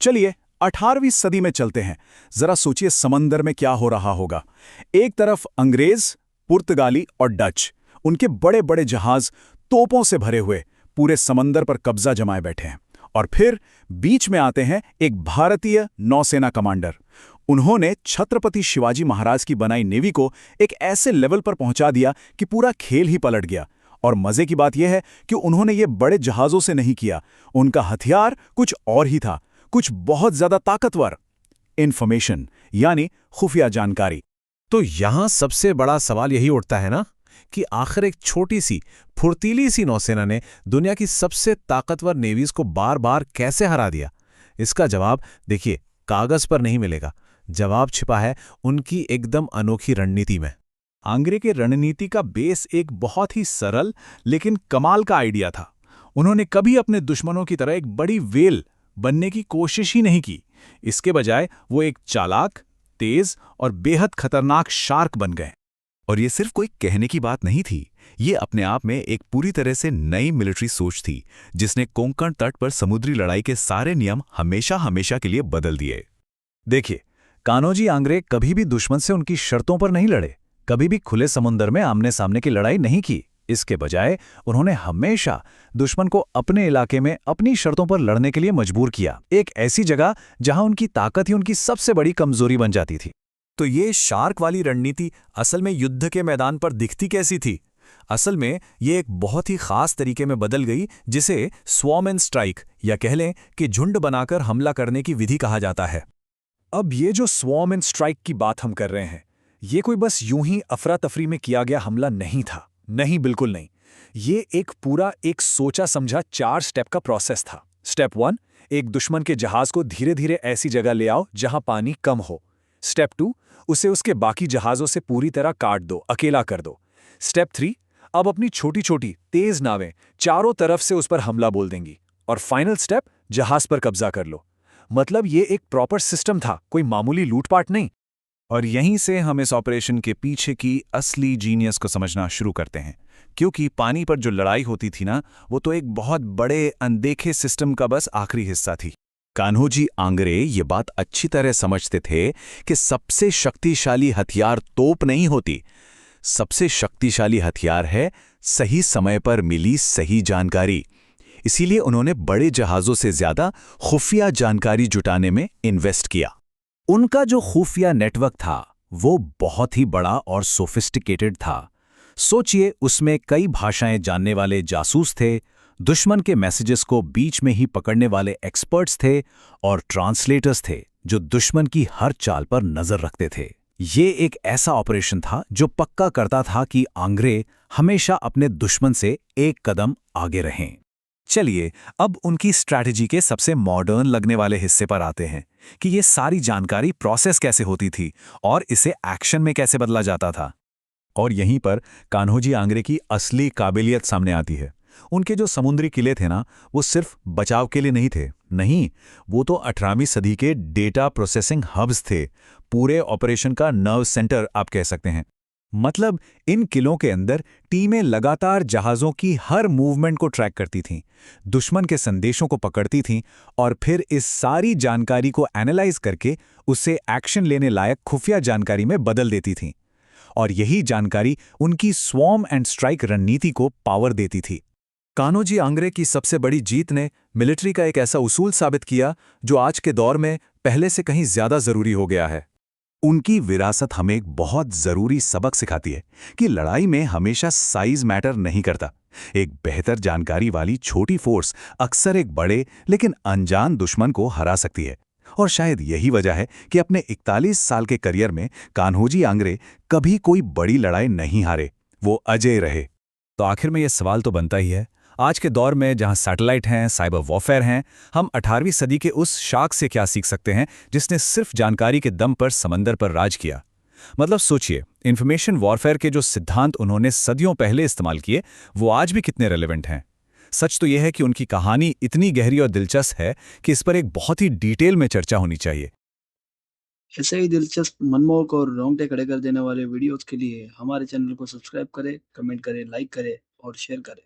चलिए 18वीं सदी में चलते हैं। जरा सोचिए समंदर में क्या हो रहा होगा। एक तरफ अंग्रेज, पुर्तगाली और डच, उनके बड़े बड़े जहाज तोपों से भरे हुए पूरे समंदर पर कब्जा जमाए बैठे हैं। और फिर बीच में आते हैं एक भारतीय नौसेना कमांडर। उन्होंने छत्रपति शिवाजी महाराज की बनाई नेवी को एक ऐसे लेवल पर पहुंचा दिया कि पूरा खेल ही पलट गया। और मजे की बात यह है कि उन्होंने ये बड़े जहाजों से नहीं किया, उनका हथियार कुछ और ही था, कुछ बहुत ज्यादा ताकतवर। इंफॉर्मेशन यानी खुफिया जानकारी। तो यहां सबसे बड़ा सवाल यही उठता है ना कि आखिर एक छोटी सी फुर्तीली सी नौसेना ने दुनिया की सबसे ताकतवर नेवीज को बार बार कैसे हरा दिया। इसका जवाब देखिए कागज पर नहीं मिलेगा, जवाब छिपा है उनकी एकदम अनोखी रणनीति में। आंग्रे के रणनीति का बेस एक बहुत ही सरल लेकिन कमाल का आइडिया था। उन्होंने कभी अपने दुश्मनों की तरह एक बड़ी वेल बनने की कोशिश ही नहीं की। इसके बजाय वो एक चालाक, तेज और बेहद खतरनाक शार्क बन गए। और ये सिर्फ कोई कहने की बात नहीं थी, ये अपने आप में एक पूरी तरह से नई मिलिट्री सोच थी, जिसने कोंकण तट पर समुद्री लड़ाई के सारे नियम हमेशा हमेशा के लिए बदल दिए। देखिए, कान्होजी आंग्रे कभी भी दुश्मन से उनकी शर्तों पर नहीं लड़े, कभी भी खुले समुद्र में आमने सामने की लड़ाई नहीं की। इसके बजाय उन्होंने हमेशा दुश्मन को अपने इलाके में अपनी शर्तों पर लड़ने के लिए मजबूर किया, एक ऐसी जगह जहां उनकी ताकत ही उनकी सबसे बड़ी कमजोरी बन जाती थी। तो ये शार्क वाली रणनीति असल में युद्ध के मैदान पर दिखती कैसी थी? असल में ये एक बहुत ही खास तरीके में बदल गई, जिसे स्वॉर्म एंड स्ट्राइक या कह लें कि झुंड बनाकर हमला करने की विधि कहा जाता है। अब ये जो स्वॉर्म एंड स्ट्राइक की बात हम कर रहे हैं, ये कोई बस यूं ही अफरा तफरी में किया गया हमला नहीं था। नहीं, बिल्कुल नहीं। ये एक सोचा समझा 4 स्टेप का प्रोसेस था। स्टेप 1, एक दुश्मन के जहाज को धीरे धीरे ऐसी जगह ले आओ जहां पानी कम हो। स्टेप 2, उसे उसके बाकी जहाजों से पूरी तरह काट दो, अकेला कर दो। स्टेप 3, अब अपनी छोटी छोटी तेज नावें चारों तरफ से उस पर हमला बोल देंगी। और फाइनल स्टेप, जहाज पर कब्जा कर लो। मतलब ये एक प्रॉपर सिस्टम था, कोई मामूली लूटपाट नहीं। और यहीं से हम इस ऑपरेशन के पीछे की असली जीनियस को समझना शुरू करते हैं, क्योंकि पानी पर जो लड़ाई होती थी ना, वो तो एक बहुत बड़े अनदेखे सिस्टम का बस आखिरी हिस्सा थी। कान्होजी आंग्रे ये बात अच्छी तरह समझते थे कि सबसे शक्तिशाली हथियार तोप नहीं होती, सबसे शक्तिशाली हथियार है सही समय पर मिली सही जानकारी। इसीलिए उन्होंने बड़े जहाजों से ज्यादा खुफिया जानकारी जुटाने में इन्वेस्ट किया। उनका जो खुफिया नेटवर्क था वो बहुत ही बड़ा और सोफिस्टिकेटेड था। सोचिए, उसमें कई भाषाएं जानने वाले जासूस थे, दुश्मन के मैसेजेस को बीच में ही पकड़ने वाले एक्सपर्ट्स थे और ट्रांसलेटर्स थे जो दुश्मन की हर चाल पर नजर रखते थे। ये एक ऐसा ऑपरेशन था जो पक्का करता था कि आंग्रे हमेशा अपने दुश्मन से एक कदम आगे रहें। चलिए, अब उनकी स्ट्रैटेजी के सबसे मॉडर्न लगने वाले हिस्से पर आते हैं कि ये सारी जानकारी प्रोसेस कैसे होती थी और इसे एक्शन में कैसे बदला जाता था। और यहीं पर कान्होजी आंग्रे की असली काबिलियत सामने आती है। उनके जो समुद्री किले थे ना, वो सिर्फ बचाव के लिए नहीं थे। नहीं, वो तो 18वीं सदी के डेटा प्रोसेसिंग हब्स थे, पूरे ऑपरेशन का नर्व सेंटर आप कह सकते हैं। मतलब इन किलों के अंदर टीमें लगातार जहाज़ों की हर मूवमेंट को ट्रैक करती थीं, दुश्मन के संदेशों को पकड़ती थीं और फिर इस सारी जानकारी को एनालाइज करके उसे एक्शन लेने लायक खुफिया जानकारी में बदल देती थीं। और यही जानकारी उनकी स्वॉर्म एंड स्ट्राइक रणनीति को पावर देती थी। कान्होजी आंग्रे की सबसे बड़ी जीत ने मिलिट्री का एक ऐसा उसूल साबित किया जो आज के दौर में पहले से कहीं ज्यादा जरूरी हो गया है। उनकी विरासत हमें एक बहुत जरूरी सबक सिखाती है कि लड़ाई में हमेशा साइज मैटर नहीं करता। एक बेहतर जानकारी वाली छोटी फोर्स अक्सर एक बड़े लेकिन अनजान दुश्मन को हरा सकती है। और शायद यही वजह है कि अपने 41 साल के करियर में कान्होजी आंग्रे कभी कोई बड़ी लड़ाई नहीं हारे, वो अजेय रहे। तो आखिर में यह सवाल तो बनता ही है, आज के दौर में जहां सैटेलाइट हैं, साइबर वॉरफेयर हैं, हम 18वीं सदी के उस शार्क से क्या सीख सकते हैं जिसने सिर्फ जानकारी के दम पर समंदर पर राज किया। मतलब सोचिए, इंफॉर्मेशन वॉरफेयर के जो सिद्धांत उन्होंने सदियों पहले इस्तेमाल किए, वो आज भी कितने रेलेवेंट हैं। सच तो यह है कि उनकी कहानी इतनी गहरी और दिलचस्प है कि इस पर एक बहुत ही डिटेल में चर्चा होनी चाहिए। ऐसे ही दिलचस्प, मनमोहक और रोंगटे खड़े कर देने वाले वीडियोस के लिए हमारे चैनल को सब्सक्राइब करें, कमेंट करें, लाइक करें और शेयर करें।